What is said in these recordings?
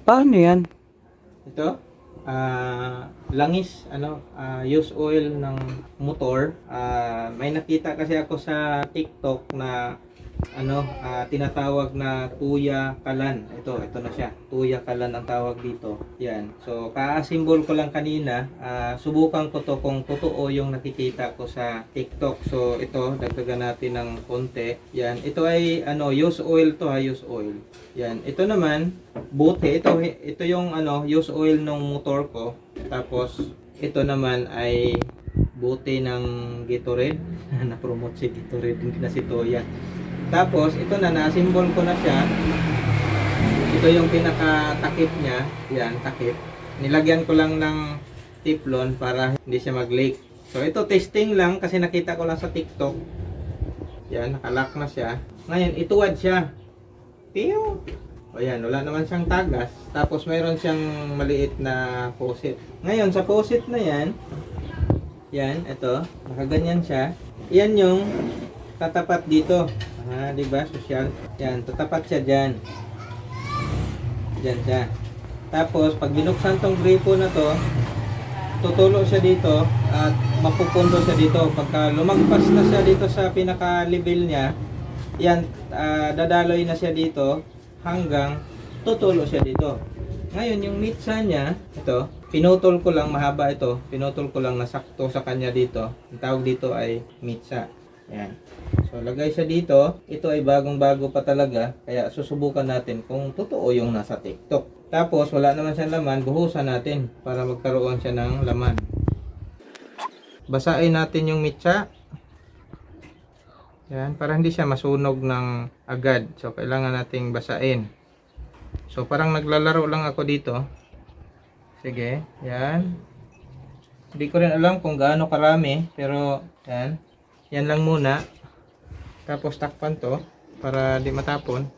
Paano yan? Ito, langis, use oil ng motor. May nakita kasi ako sa TikTok na tinatawag na tuya kalan. Ito na siya. Tuya kalan ang tawag dito. Yan. So, ka-symbol ko lang kanina. Subukan ko to kung totoo yung nakikita ko sa TikTok. So, ito, dagdagan natin ng konti. Yan. Ito ay, use oil to ha, use oil. Yan. Ito naman, bote. Ito yung, use oil ng motor ko. Tapos, ito naman ay bote ng Gatorade. Na-promote si Gatorade, hindi na si Toya. Tapos, ito na-symbol ko na siya. Ito yung pinaka-takip niya. Yan, takip. Nilagyan ko lang ng teflon para hindi siya mag-leak. So, ito testing lang kasi nakita ko lang sa TikTok. Yan, nakalock na siya. Ngayon, ituwad siya. Piyo! O yan, wala naman siyang tagas. Tapos, mayroon siyang maliit na faucet. Ngayon, sa faucet na yan, ito, nakaganyan siya. Yan yung tatapat dito. Di ba? Social. Yan, tatapat siya diyan. Diyan siya. Tapos pag binuksan tong gripo na to, tutulo siya dito at mapupundo siya dito. Pagka lumagpas na siya dito sa pinaka-level niya, yan, dadaloy na siya dito hanggang tutulo siya dito. Ngayon, yung mitsa niya, ito, pinutol ko lang, mahaba ito. Pinutol ko lang na sakto sa kanya dito. Ang tawag dito ay mitsa. Yan. So, lagay siya dito. Ito ay bagong-bago pa talaga. Kaya susubukan natin kung totoo yung nasa TikTok. Tapos, wala naman siyang laman. Buhusan natin para magkaroon siya ng laman. Basain natin yung mitsa. Yan. Para hindi siya masunog ng agad. So, kailangan nating basain. So, parang naglalaro lang ako dito. Sige. Yan. Hindi ko rin alam kung gaano karami. Pero, yan. Yan lang muna. Tapos takpan to para di matapon.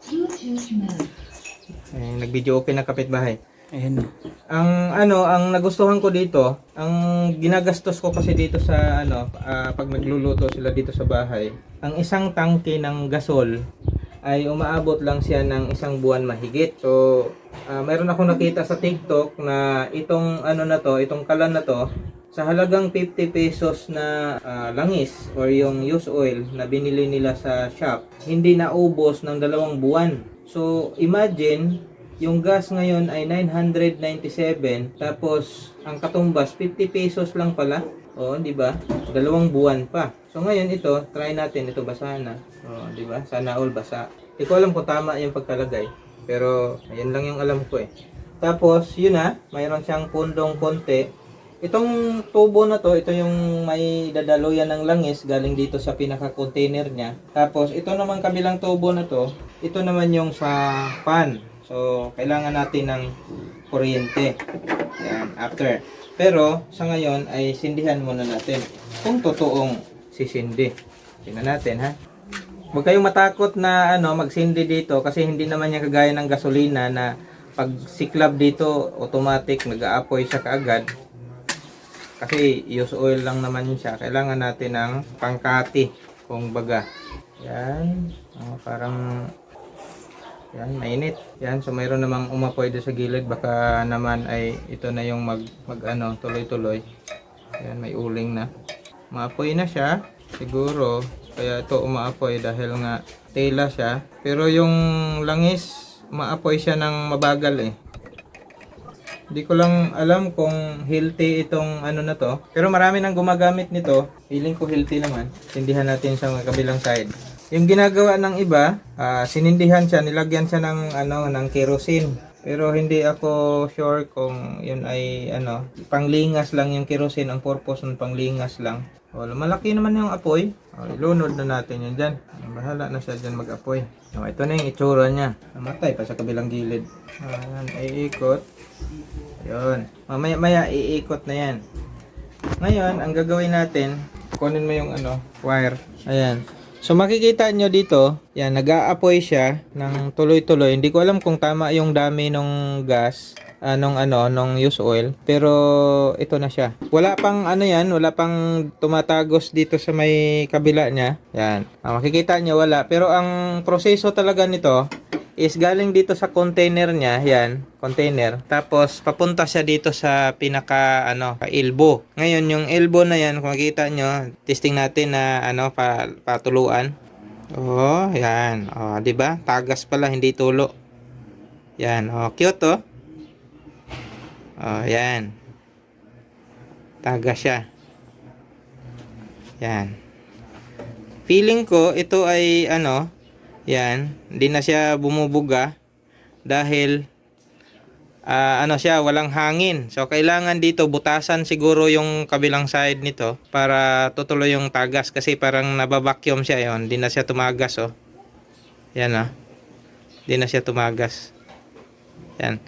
Nag-video okay na kapitbahay. Ayan. Ang nagustuhan ko dito, ang ginagastos ko kasi dito sa pag nagluluto sila dito sa bahay, ang isang tangke ng gasol ay umaabot lang siya ng isang buwan mahigit. So, mayroon ako nakita sa TikTok na itong itong kalan na to, sa halagang 50 pesos na langis or yung used oil na binili nila sa shop, hindi naubos ng 2 buwan. So, imagine, yung gas ngayon ay 997, tapos ang katumbas 50 pesos lang pala. O, di ba? 2 buwan pa. So, ngayon ito, try natin ito, basahan na. O, di ba? Sana all basa. Hindi ko alam kung tama yung pagkalagay, pero ayan lang yung alam ko eh. Tapos, yun na, mayroon siyang pundong konti. Itong tubo na to, ito yung may dadaluyan ng langis galing dito sa pinaka-container niya. Tapos ito naman kabilang tubo na to, ito naman yung sa pan. So kailangan natin ng kuryente. Yan, after. Pero sa ngayon ay sindihan muna natin kung totoong sisindi. Tingnan natin ha. Huwag kayong matakot na magsindi dito kasi hindi naman niya kagaya ng gasolina na pag siklab dito automatic nag-aapoy siya kaagad. Kasi use oil lang naman yun siya. Kailangan natin ng pangkati, kung baga. Yan. Parang yan, mainit. Yan, so mayroon namang umapoy doon sa gilid. Baka naman ay ito na yung tuloy-tuloy. Yan, may uling na. Maapoy na siya. Siguro, kaya ito umaapoy dahil nga tela siya. Pero yung langis, maapoy siya ng mabagal eh. Hindi ko lang alam kung healthy itong na to. Pero marami nang gumagamit nito. Feeling ko healthy naman. Sindihan natin sa kabilang side. Yung ginagawa ng iba, sinindihan siya, nilagyan siya ng kerosene. Pero hindi ako sure kung yun ay panglingas lang yung kerosene. Ang purpose ng panglingas lang. Malaki naman yung apoy. Ilunod na natin yun dyan. Bahala na siya dyan mag-apoy. Ito na yung itsura niya. Namatay pa sa kabilang gilid. Ayan, iikot. Ayun. Mamaya iikot na yan. Ngayon, ang gagawin natin, kunin mo yung wire. Ayan. So makikita nyo dito, yan, nag-aapoy siya ng tuloy-tuloy. Hindi ko alam kung tama yung dami ng gas, nung used oil. Pero ito na siya. Wala pang wala pang tumatagos dito sa may kabila niya. Yan. Makikita nyo wala. Pero ang proseso talaga nito, is galing dito sa container niya, yan, container. Tapos papunta siya dito sa pinaka elbow. Ngayon yung elbow na yan, kung makita nyo, testing natin na patuluan. Oh, yan. Oh, 'di ba? Tagas pala, hindi tulo. Yan, oh, cute oh. Oh, yan. Tagas siya. Yan. Feeling ko ito ay yan, hindi na siya bumubuga dahil siya, walang hangin. So kailangan dito butasan siguro yung kabilang side nito para tutuloy yung tagas kasi parang nababacuum siya yon, hindi na siya tumagas oh. Yan oh. Hindi na siya tumagas. Yan.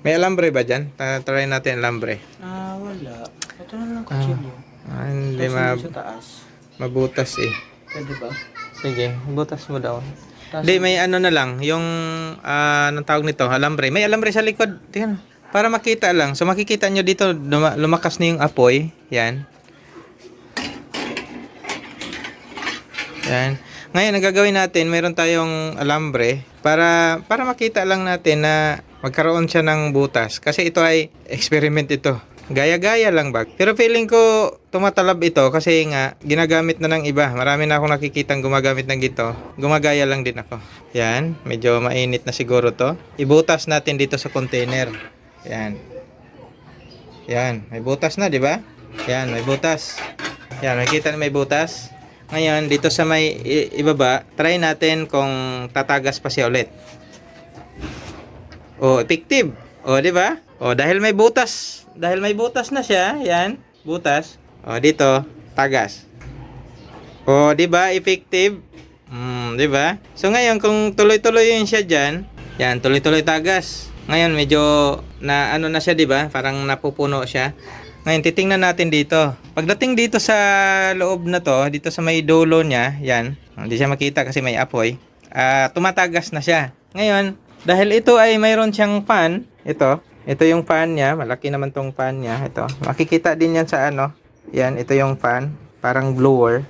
May alambre ba diyan? Try natin alambre. Wala. Ito na lang kutsilyo. Hindi Sa taas. mabutas eh. Pwede ba? Sige, butas mo daw. Hindi, may na lang, yung, anong tawag nito, alambre. May alambre sa likod, tingnan, para makita lang. So, makikita nyo dito, lumakas na yung apoy. Yan. Yan. Ngayon, ang gagawin natin, mayroon tayong alambre, para makita lang natin na magkaroon siya ng butas. Kasi ito ay experiment ito. Gaya-gaya lang ba? Pero feeling ko tumatalab ito kasi nga ginagamit na ng iba. Marami na akong nakikitang gumagamit ng gito. Gumagaya lang din ako. Yan, medyo mainit na siguro to. Ibutas natin dito sa container. Yan. Yan, may butas na, di ba? Yan, may butas. Yan, makikita na may butas. Ngayon, dito sa may ibaba, try natin kung tatagas pa siya ulit. Oh, effective. Oh, di ba? Oh, dahil may butas na siya, yan, butas. Oh, dito, tagas. Oh, 'di ba? Effective. 'Di ba? So ngayon kung tuloy-tuloy 'yun siya diyan, yan, tuloy-tuloy tagas. Ngayon medyo na na siya, 'di ba? Parang napupuno siya. Ngayon titingnan natin dito. Pagdating dito sa loob na 'to, dito sa may dulo niya, yan. Hindi siya makita kasi may apoy. Tumatagas na siya. Ngayon, dahil ito ay mayroon siyang fan, ito yung fan niya, malaki naman tong fan niya, ito. Makikita din yan sa yan, ito yung fan, parang blower.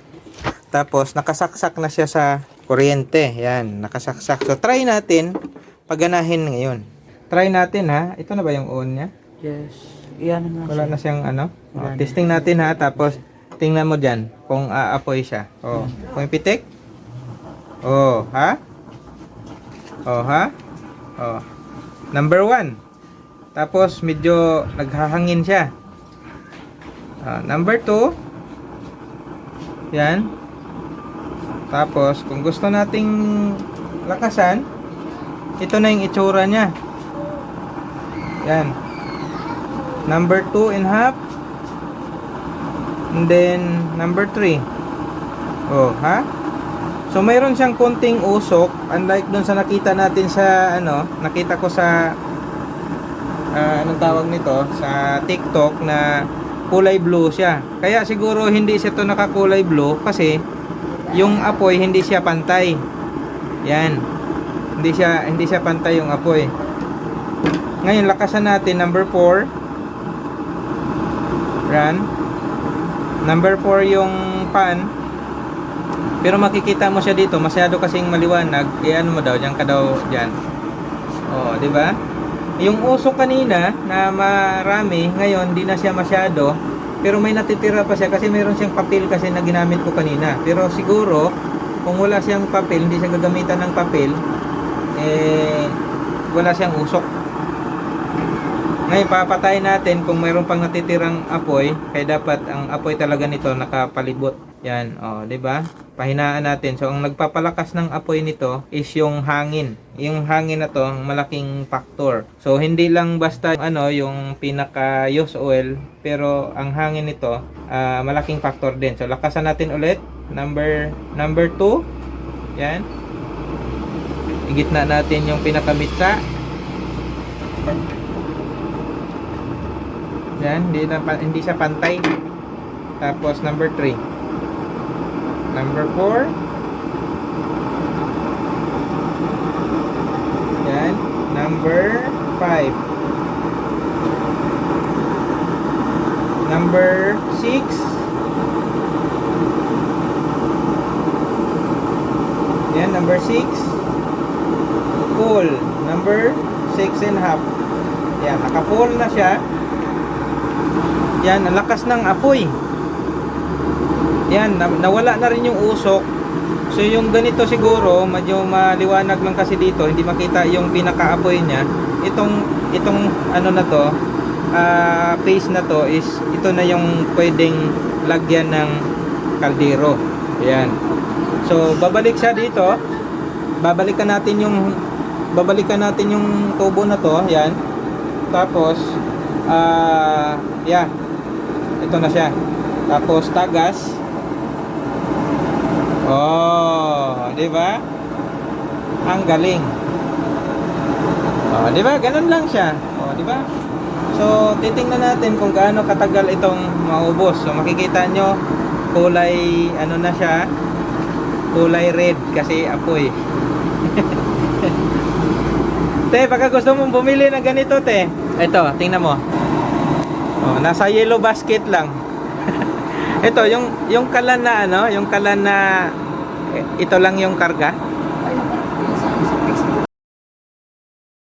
Tapos, nakasaksak na siya sa kuryente, yan, nakasaksak. So, try natin, paganahin ngayon. Try natin ha, ito na ba yung on niya? Yes. Iyan na. Wala na siyang testing natin ha, tapos, tingnan mo dyan, kung aapoy siya. Oh, kung pitik? Oh, ha? Oh, ha? Oh, number 1. Tapos medyo naghahangin siya. Number 2. Yan. Tapos kung gusto nating lakasan, ito na yung itsura niya. Yan. Number 2.5. And then number 3. Oh, ha? So mayroon siyang konting usok, unlike dun sa nakita natin sa nakita ko sa anong tawag nito sa TikTok na kulay blue siya. Kaya siguro hindi siya to nakakulay blue kasi yung apoy hindi siya pantay. Yan. Hindi siya pantay yung apoy. Ngayon lakasan natin number 4. Run. Number 4 yung fan. Pero makikita mo siya dito, masyado kasing maliwanag. Ano mo daw, diyan ka daw diyan. Oh, di ba? Yung usok kanina na marami, ngayon di na siya masyado, pero may natitira pa siya kasi mayroon siyang papel kasi na ginamit ko kanina. Pero siguro kung wala siyang papel, hindi siya gagamitan ng papel, wala siyang usok. Ngayon papatayin natin kung mayroon pang natitirang apoy, kaya dapat ang apoy talaga nito nakapalibot. Yan, oh, 'di ba? Pahinaan natin. So ang nagpapalakas ng apoy nito is yung hangin. Yung hangin na 'to, malaking factor. So hindi lang basta yung pinaka use oil, pero ang hangin nito, malaking factor din. So lakasan natin ulit. Number 2. Yan. Igitna natin yung pinakamitsa. Yan, hindi siya pantay. Tapos number 3. Number 4. Yan. Number 5. Number 6. Yan, number 6. 2. full. Number 6.5. Yan, naka-full na siya. Yan, ang lakas ng apoy. Yan, nawala na rin yung usok. So yung ganito siguro, medyo maliwanag lang kasi dito, hindi makita yung pinaka-apoy niya. Itong ano na to, paste na to is ito na yung pwedeng lagyan ng kaldero. Yan. So babalik siya dito. Babalikan natin yung tubo na to. Yan. Tapos yeah. Ito na siya. Tapos tagas. Oh, di ba? Ang galing. Oh, di ba? Ganun lang siya. Oh, di ba? So, titingnan natin kung gaano katagal itong maubos. So, makikita nyo kulay ano na siya? Kulay red kasi apoy. Te, baka gusto mong bumili ng ganito, te. Ito, tingnan mo. Oh, nasa yellow basket lang. Ito, yung kalan na ano, yung kalan na ito lang yung karga.